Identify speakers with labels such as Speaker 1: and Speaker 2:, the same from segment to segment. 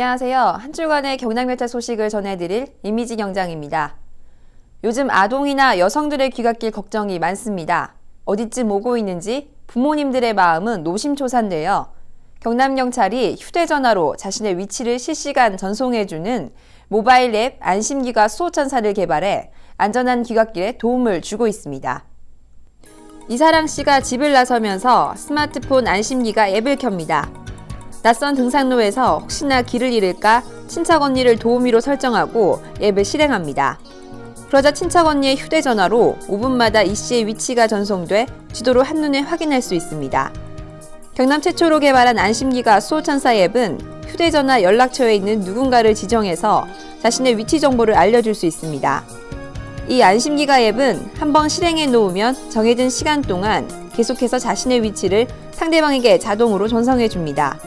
Speaker 1: 안녕하세요. 한 주간의 경남경찰 소식을 전해드릴 이미지 경장입니다. 요즘 아동이나 여성들의 귀갓길 걱정이 많습니다. 어디쯤 오고 있는지 부모님들의 마음은 노심초사인데요. 경남경찰이 휴대전화로 자신의 위치를 실시간 전송해주는 모바일 앱 안심귀가 수호천사를 개발해 안전한 귀갓길에 도움을 주고 있습니다. 이사랑 씨가 집을 나서면서 스마트폰 안심귀가 앱을 켭니다. 낯선 등산로에서 혹시나 길을 잃을까 친척 언니를 도우미로 설정하고 앱을 실행합니다. 그러자 친척 언니의 휴대전화로 5분마다 이 씨의 위치가 전송돼 지도로 한눈에 확인할 수 있습니다. 경남 최초로 개발한 안심귀가 수호천사 앱은 휴대전화 연락처에 있는 누군가를 지정해서 자신의 위치 정보를 알려줄 수 있습니다. 이 안심귀가 앱은 한번 실행해 놓으면 정해진 시간 동안 계속해서 자신의 위치를 상대방에게 자동으로 전송해 줍니다.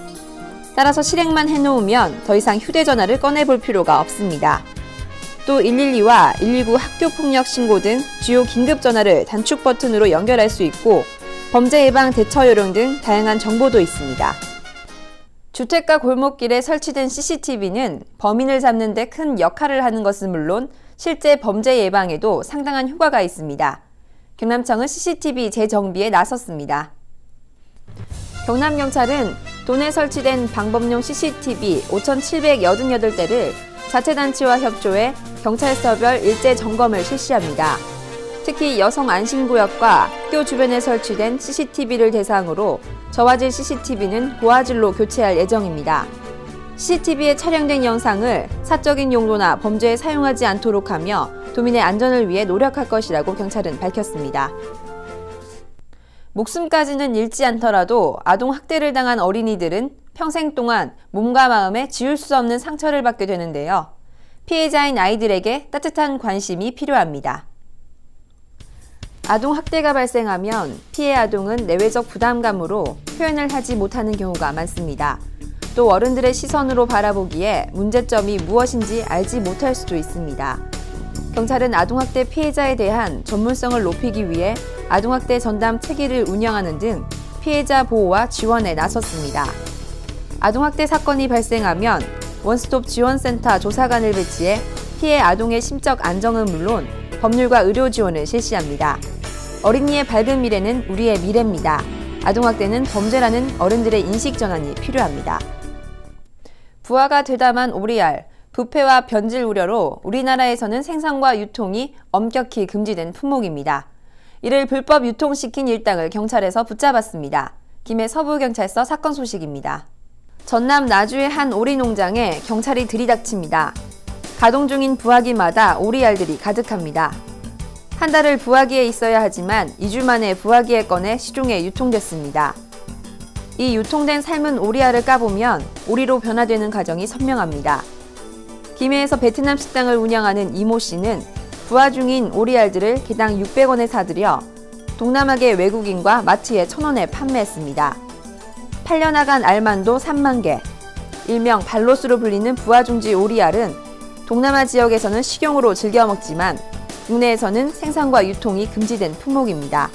Speaker 1: 따라서 실행만 해놓으면 더 이상 휴대전화를 꺼내볼 필요가 없습니다. 또 112와 119 학교폭력 신고 등 주요 긴급전화를 단축 버튼으로 연결할 수 있고 범죄 예방 대처 요령 등 다양한 정보도 있습니다. 주택가 골목길에 설치된 CCTV는 범인을 잡는 데 큰 역할을 하는 것은 물론 실제 범죄 예방에도 상당한 효과가 있습니다. 경남청은 CCTV 재정비에 나섰습니다. 경남경찰은 도내에 설치된 방범용 CCTV 5,788대를 자체단체와 협조해 경찰서별 일제 점검을 실시합니다. 특히 여성 안심구역과 학교 주변에 설치된 CCTV를 대상으로 저화질 CCTV는 고화질로 교체할 예정입니다. CCTV에 촬영된 영상을 사적인 용도나 범죄에 사용하지 않도록 하며 도민의 안전을 위해 노력할 것이라고 경찰은 밝혔습니다. 목숨까지는 잃지 않더라도 아동 학대를 당한 어린이들은 평생 동안 몸과 마음에 지울 수 없는 상처를 받게 되는데요. 피해자인 아이들에게 따뜻한 관심이 필요합니다. 아동 학대가 발생하면 피해 아동은 내외적 부담감으로 표현을 하지 못하는 경우가 많습니다. 또 어른들의 시선으로 바라보기에 문제점이 무엇인지 알지 못할 수도 있습니다. 경찰은 아동학대 피해자에 대한 전문성을 높이기 위해 아동학대 전담 체계를 운영하는 등 피해자 보호와 지원에 나섰습니다. 아동학대 사건이 발생하면 원스톱 지원센터 조사관을 배치해 피해 아동의 심적 안정은 물론 법률과 의료 지원을 실시합니다. 어린이의 밝은 미래는 우리의 미래입니다. 아동학대는 범죄라는 어른들의 인식 전환이 필요합니다. 부화가 되담한 오리알, 부패와 변질 우려로 우리나라에서는 생산과 유통이 엄격히 금지된 품목입니다. 이를 불법 유통시킨 일당을 경찰에서 붙잡았습니다. 김해 서부경찰서 사건 소식입니다. 전남 나주의 한 오리 농장에 경찰이 들이닥칩니다. 가동 중인 부화기마다 오리알들이 가득합니다. 한 달을 부화기에 있어야 하지만 2주 만에 부화기에 꺼내 시중에 유통됐습니다. 이 유통된 삶은 오리알을 까보면 오리로 변화되는 과정이 선명합니다. 김해에서 베트남 식당을 운영하는 이모 씨는 부화 중인 오리알들을 개당 600원에 사들여 동남아계 외국인과 마트에 1,000원에 판매했습니다. 팔려나간 알만도 3만 개, 일명 발로스로 불리는 부화중지 오리알은 동남아 지역에서는 식용으로 즐겨 먹지만 국내에서는 생산과 유통이 금지된 품목입니다.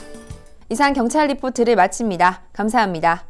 Speaker 1: 이상 경찰 리포트를 마칩니다. 감사합니다.